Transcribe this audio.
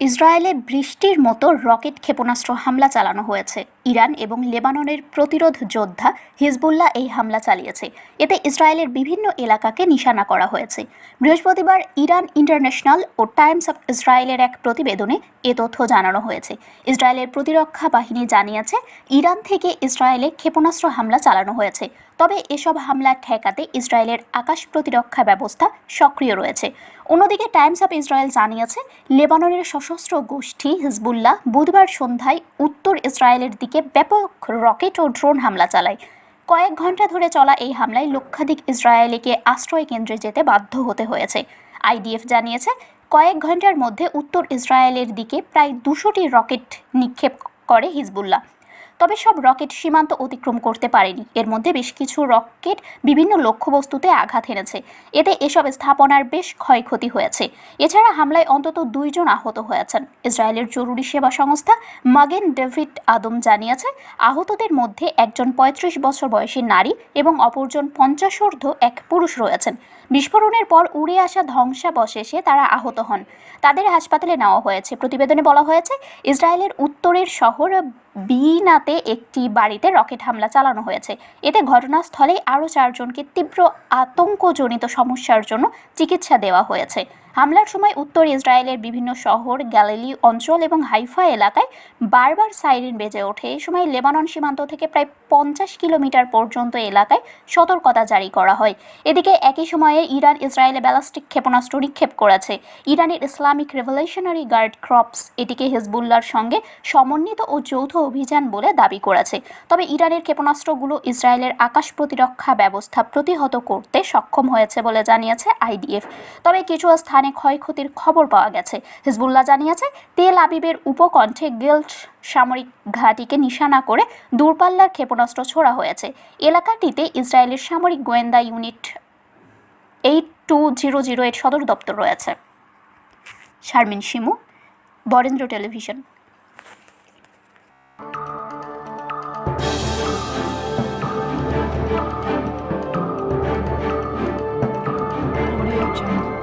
ইসরায়েলে বৃষ্টির মতো রকেট ক্ষেপণাস্ত্র হামলা চালানো হয়েছে। ইরান এবং লেবাননের প্রতিরোধ যোদ্ধা হিজবুল্লাহ এই হামলা চালিয়েছে। এতে ইসরায়েলের বিভিন্ন এলাকাকে নিশানা করা হয়েছে। বৃহস্পতিবার ইরান ইন্টারন্যাশনাল ও টাইমস অফ ইসরায়েলের এক প্রতিবেদনে এ তথ্য জানানো হয়েছে। ইসরায়েলের প্রতিরক্ষা বাহিনী জানিয়েছে, ইরান থেকে ইসরায়েলে ক্ষেপণাস্ত্র হামলা চালানো হয়েছে। তবে এসব হামলা ঠেকাতে ইসরায়েলের আকাশ প্রতিরক্ষা ব্যবস্থা সক্রিয় রয়েছে। অন্যদিকে টাইমস অফ ইসরায়েল জানিয়েছে, লেবাননের সশস্ত্র গোষ্ঠী হিজবুল্লাহ বুধবার সন্ধ্যায় উত্তর ইসরায়েলের দিকে ব্যাপক রকেট ও ড্রোন হামলা চালায়। কয়েক ঘন্টা ধরে চলা এই হামলায় লক্ষাধিক ইসরায়েলিকে আশ্রয় কেন্দ্রে যেতে বাধ্য হতে হয়েছে। আইডিএফ জানিয়েছে, কয়েক ঘন্টার মধ্যে উত্তর ইসরায়েলের দিকে প্রায় 200টি রকেট নিক্ষেপ করে হিজবুল্লাহ। তবে সব রকেট সীমান্ত অতিক্রম করতে পারেনি। এর মধ্যে বেশ কিছু রকেট বিভিন্ন লক্ষ্যবস্তুতে আঘাত এনেছে। এতে এসব স্থাপনার বেশ ক্ষয়ক্ষতি হয়েছে। এছাড়া হামলায় অন্তত 2 জন আহত হয়েছেন। ইসরায়েলের জরুরি সেবা সংস্থা মাগেন ডেভিড আদম জানিয়েছে, আহতদের মধ্যে একজন 35 বছর বয়সী নারী এবং অপরজন 50 ঊর্ধ্ব এক পুরুষ রয়েছেন। বিস্ফোরণের পর উড়ে আসা ধ্বংসাবশেষে তারা আহত হন। তাদের হাসপাতালে নেওয়া হয়েছে। প্রতিবেদনে বলা হয়েছে, ইসরায়েলের উত্তরের শহর বিনাতে একটি বাড়িতে রকেট হামলা চালানো হয়েছে। এতে ঘটনাস্থলেই আরও 4 জনকে তীব্র আতঙ্কজনিত সমস্যার জন্য চিকিৎসা দেওয়া হয়েছে। হামলার সময় উত্তর ইসরায়েলের বিভিন্ন শহর, গ্যালিলি অঞ্চল এবং হাইফা এলাকায় বারবার সাইরেন বেজে ওঠে। এই সময় লেবানন সীমান্ত থেকে প্রায় 50 কিলোমিটার পর্যন্ত এলাকায় সতর্কতা জারি করা হয়। এদিকে একই সময়ে ইরান ইসরায়েলে ব্যালিস্টিক ক্ষেপণাস্ত্র নিক্ষেপ করেছে। ইরানের ইসলামিক রেভলিউশনারি গার্ড ক্রপস এটিকে হিজবুল্লাহর সঙ্গে সমন্বিত ও যৌথ অভিযান বলে দাবি করেছে। তবে ইরানের ক্ষেপণাস্ত্রগুলো ইসরায়েলের আকাশ প্রতিরক্ষা ব্যবস্থা প্রতিহত করতে সক্ষম হয়েছে বলে জানিয়েছে আইডিএফ। তবে কিছু স্থানে ক্ষয়ক্ষতির খবর পাওয়া গেছে। হিজবুল্লাহ জানিয়েছে, তেল আবিবের উপকণ্ঠে গিল্ট সামরিক ঘাঁটিকে নিশানা করে দূরপাল্লার ক্ষেপণাস্ত্র ছোড়া হয়েছে। এলাকাটিতে ইসরায়েলের সামরিক গোয়েন্দা ইউনিট 8200 এর সদর দপ্তর রয়েছে। Sharmin Shimu, Barendra television. Audio Jungle.